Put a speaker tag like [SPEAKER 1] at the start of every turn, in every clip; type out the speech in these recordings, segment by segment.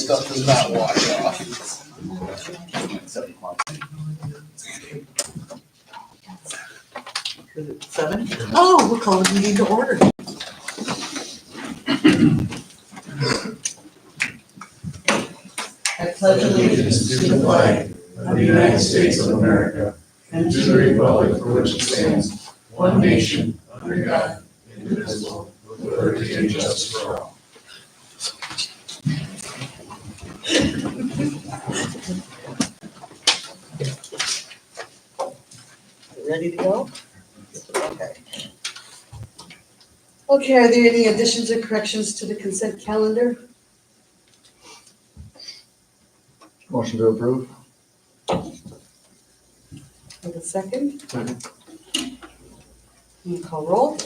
[SPEAKER 1] stuff does not wash off.
[SPEAKER 2] Is it 7? Oh, we'll call the meeting to order. I pledge allegiance to the flag of the United States of America and to the republic for which it stands, one nation, under God, indivisible, with liberty and justice for all. Ready to go? Okay. Okay, are there any additions or corrections to the consent calendar?
[SPEAKER 1] Motion to approve?
[SPEAKER 2] Have a second? You call roll?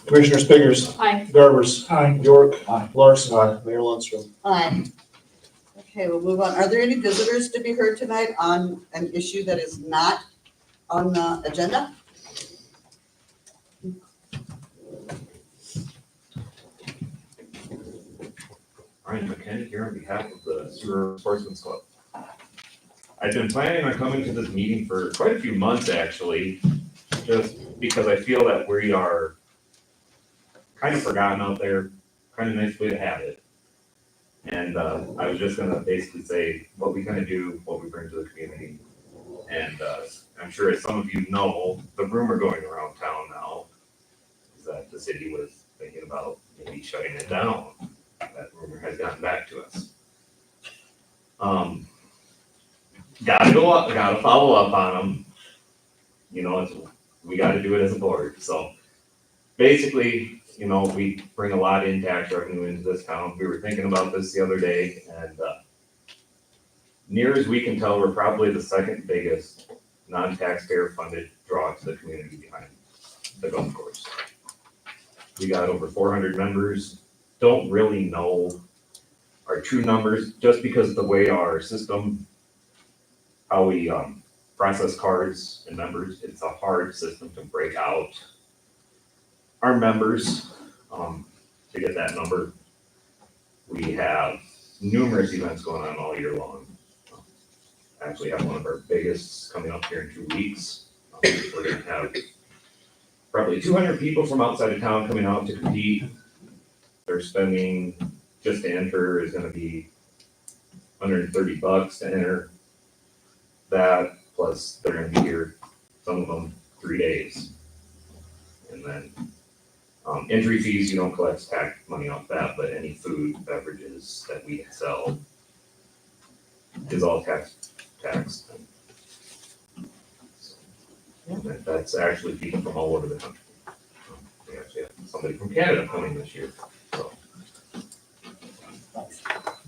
[SPEAKER 3] Commissioner Spiggers.
[SPEAKER 4] Aye.
[SPEAKER 3] Garbers.
[SPEAKER 1] Aye.
[SPEAKER 3] York.
[SPEAKER 1] Aye.
[SPEAKER 3] Larson. Mayor Lundstrom.
[SPEAKER 2] Aye. Okay, we'll move on. Are there any visitors to be heard tonight on an issue that is not on the agenda?
[SPEAKER 5] Ryan McKenna here on behalf of the Sewer Sportsman's Club. I've been planning on coming to this meeting for quite a few months, actually, just because I feel that we are kind of forgotten out there, kind of nice way to have it. And I was just gonna basically say what we kind of do, what we bring to the community. And I'm sure as some of you know, the rumor going around town now is that the city was thinking about maybe shutting it down. That rumor has gotten back to us. Gotta follow up on them. You know, we gotta do it as a board. So basically, you know, we bring a lot in tax revenue into this town. We were thinking about this the other day, and near as we can tell, we're probably the second biggest non-taxpayer funded draw to the community behind the golf course. We got over 400 members. Don't really know our true numbers just because the way our system, how we process cards and members, it's a hard system to break out our members to get that number. We have numerous events going on all year long. Actually have one of our biggest coming up here in 2 weeks. We're gonna have probably 200 people from outside of town coming out to compete. They're spending, just to enter is gonna be $130 to enter that, plus they're gonna be here, some of them, 3 days. And then entry fees, you don't collect tax money off that, but any food, beverages that we sell is all taxed. And that's actually people from all over the country. We actually have somebody from Canada coming this year, so.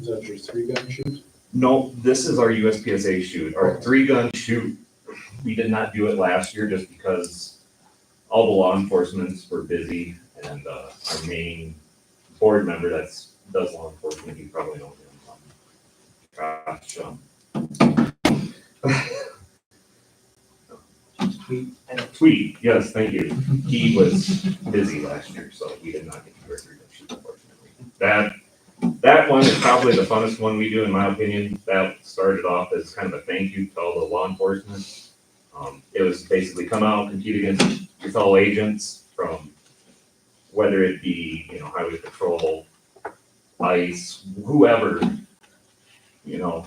[SPEAKER 3] Is that your 3-gun shoot?
[SPEAKER 5] No, this is our USPSA shoot, our 3-gun shoot. We did not do it last year just because all the law enforcement were busy, and our main board member does law enforcement, you probably know him. Josh, Tweet, yes, thank you. He was busy last year, so we did not get to do our 3-gun shoot, unfortunately. That one is probably the funnest one we do, in my opinion. That started off as kind of a thank you to all the law enforcement. It was basically come out, compete against your fellow agents from whether it be, you know, highway patrol, ICE, whoever, you know.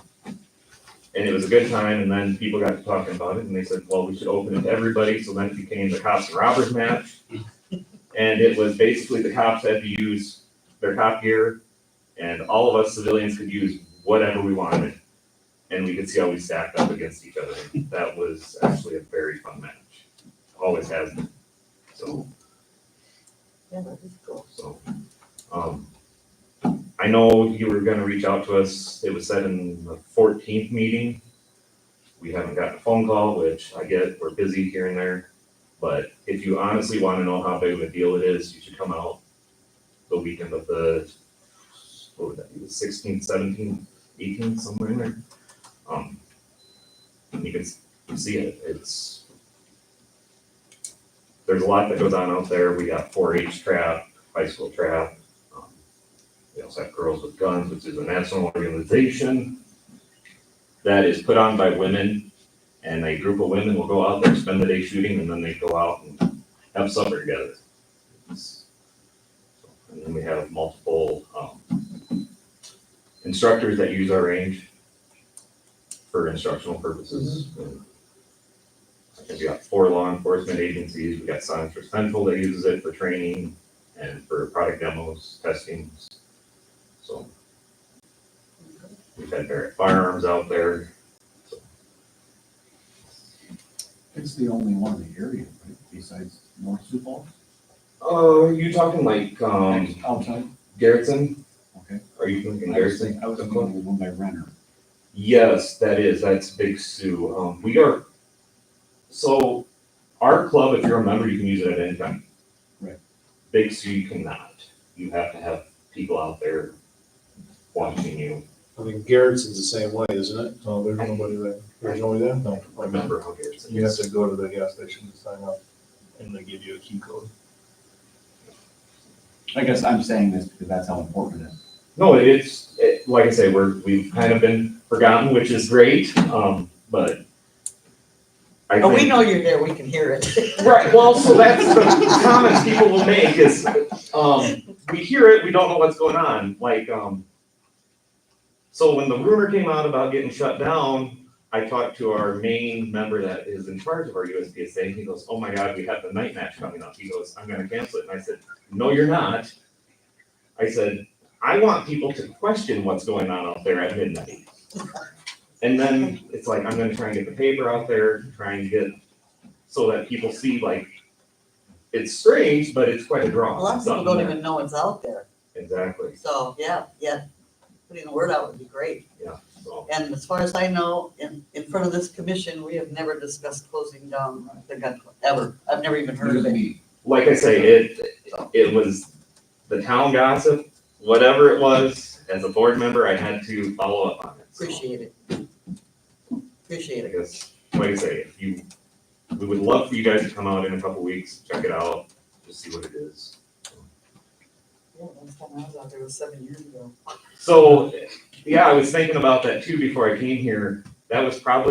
[SPEAKER 5] And it was a good time, and then people got to talking about it, and they said, well, we should open it to everybody, so then it became the cops and robbers match. And it was basically the cops had to use their cop gear, and all of us civilians could use whatever we wanted, and we could see how we stacked up against each other. That was actually a very fun match. Always has been. So,
[SPEAKER 2] Yeah, that is cool.
[SPEAKER 5] so, I know you were gonna reach out to us. It was set in the 14th meeting. We haven't gotten a phone call, which I get, we're busy here and there. But if you honestly wanna know how big of a deal it is, you should come out the weekend of the, what would that be, the 16th, 17th, 18th, somewhere in there. And you can see it. There's a lot that goes on out there. We got 4-H trap, high school trap. We also have Girls with Guns, which is a national organization that is put on by women, and a group of women will go out there, spend the day shooting, and then they go out and have supper together. And then we have multiple instructors that use our range for instructional purposes. And I think we got 4 law enforcement agencies. We got Science for Central that uses it for training and for product demos, testing. So we've had Barrett Firearms out there.
[SPEAKER 2] It's the only one in the area, right, besides North Sioux Falls?
[SPEAKER 5] Oh, you talking like
[SPEAKER 2] Outside?
[SPEAKER 5] Garrettson?
[SPEAKER 2] Okay.
[SPEAKER 5] Are you thinking
[SPEAKER 2] I was
[SPEAKER 5] Garrettson?
[SPEAKER 2] thinking of the one by Renner.
[SPEAKER 5] Yes, that's Big Sioux. So our club, if you're a member, you can use it at any time.
[SPEAKER 2] Right.
[SPEAKER 5] Big Sioux, you cannot. You have to have people out there watching you.
[SPEAKER 3] I mean, Garrettson's the same way, isn't it?
[SPEAKER 1] No, there's nobody there.
[SPEAKER 3] There's nobody there?
[SPEAKER 1] No.
[SPEAKER 5] Remember how Garrettson
[SPEAKER 1] You have
[SPEAKER 5] is.
[SPEAKER 1] to go to the gas station to sign up, and they give you a key code.
[SPEAKER 2] I guess I'm saying this because that's how important it is.
[SPEAKER 5] No, like I say, we've kind of been forgotten, which is great, but I
[SPEAKER 4] But we
[SPEAKER 5] think,
[SPEAKER 4] know you're there, we can hear it.
[SPEAKER 5] right, well, so that's the comments people will make is, we hear it, we don't know what's going on, like, so when the rumor came out about getting shut down, I talked to our main member that is in charge of our USPSA, and he goes, oh my God, we have the night match coming up. He goes, I'm gonna cancel it. And I said, no, you're not. I said, I want people to question what's going on out there at midnight. And then it's like, I'm gonna try and get the paper out there, try and get, so that people see like, it's strange, but it's quite a draw.
[SPEAKER 4] A lot of people don't even know it's out there,
[SPEAKER 5] Exactly,
[SPEAKER 4] so, yeah, putting the word out would be great.
[SPEAKER 5] so,
[SPEAKER 4] And as far as I know, in front of this commission, we have never discussed closing down the gun club, ever. I've never even heard of it.
[SPEAKER 5] like I say, it was the town gossip, whatever it was, as a board member, I had to follow up on it. So
[SPEAKER 4] Appreciate it. Appreciate
[SPEAKER 5] I
[SPEAKER 4] it.
[SPEAKER 5] guess, like I say, we would love for you guys to come out in a couple weeks, check it out, just see what it is.
[SPEAKER 4] Yeah, last time I was out there was 7 years ago.
[SPEAKER 5] So, yeah, I was thinking about that too before I came here. That was around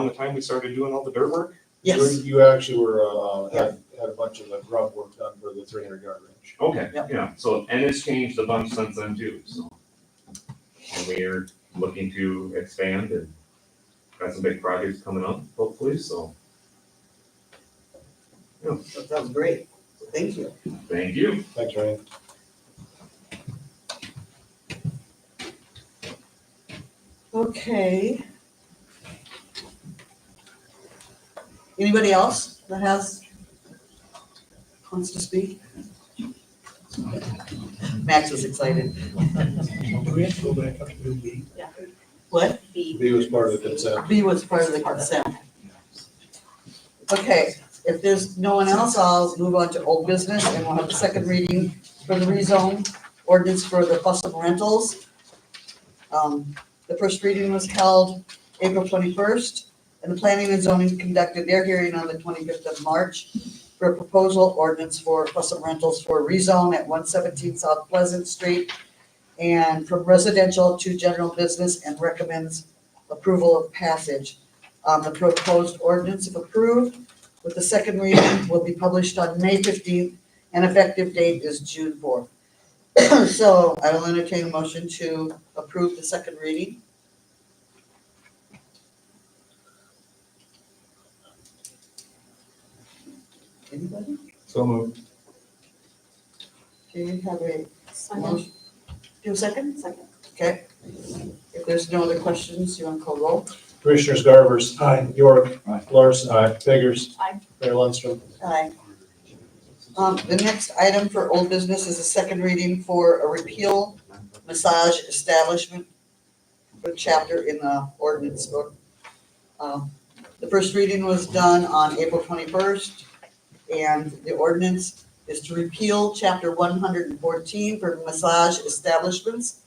[SPEAKER 5] the time we started doing all the dirt work.
[SPEAKER 4] Yes,
[SPEAKER 3] You actually were, had a bunch of grunt work done for the 300-yard range.
[SPEAKER 5] Okay,
[SPEAKER 4] Yep.
[SPEAKER 5] yeah, so, and it's changed a bunch since then too, so. And we're looking to expand and got some big projects coming up, hopefully, so,
[SPEAKER 4] that sounds great. Thank you.
[SPEAKER 5] thank you.
[SPEAKER 3] Thanks, Ryan.
[SPEAKER 4] Okay. Anybody else that wants to speak? Max was excited.
[SPEAKER 6] Do we have to go back up to do B?
[SPEAKER 4] What?
[SPEAKER 3] B was part of the consent.
[SPEAKER 4] B was part of the consent. Okay, if there's no one else, I'll move on to old business, and we'll have the second reading for the rezone ordinance for the Fussum rentals. The first reading was held April 21st, and the planning and zoning conducted their hearing on the 25th of March for a proposal ordinance for Fussum rentals for rezone at 117 South Pleasant Street and from residential to general business, and recommends approval of passage. The proposed ordinance, if approved, with the second reading, will be published on May 15th, and effective date is June 4th. So I will entertain a motion to approve the second reading. Anybody?
[SPEAKER 1] So moved.
[SPEAKER 4] Do you have a
[SPEAKER 7] Second.
[SPEAKER 4] motion? Do you have a second?
[SPEAKER 7] Second.
[SPEAKER 4] Okay. If there's no other questions, you want to call roll?
[SPEAKER 3] Commissioners Garvers.
[SPEAKER 6] Aye.
[SPEAKER 3] York.
[SPEAKER 2] Aye.
[SPEAKER 3] Larson. Biggers.
[SPEAKER 7] Aye.
[SPEAKER 3] Mayor Lundstrom.
[SPEAKER 4] Aye. The next item for old business is a second reading for a repeal massage establishment for chapter in the ordinance book. The first reading was done on April 21st, and the ordinance is to repeal chapter 114 for massage establishments.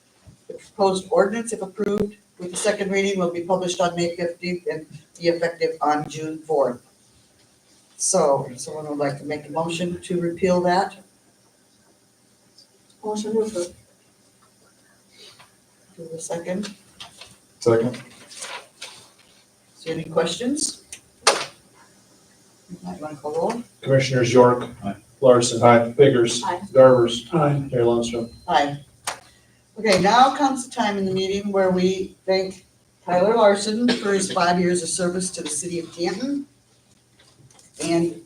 [SPEAKER 4] The proposed ordinance, if approved with the second reading, will be published on May 15th and be effective on June 4th. So, if someone would like to make a motion to repeal that? Motion to approve. Do a second.
[SPEAKER 3] Second.
[SPEAKER 4] Is there any questions? You might want to call roll.
[SPEAKER 3] Commissioners York.
[SPEAKER 1] Aye.
[SPEAKER 3] Larson. Biggers.
[SPEAKER 4] Aye.
[SPEAKER 3] Garvers.
[SPEAKER 6] Aye.
[SPEAKER 3] Mayor Lundstrom.
[SPEAKER 4] Aye. Okay, now comes the time in the meeting where we thank Tyler Larson for his 5 years of service to the city of Canton. And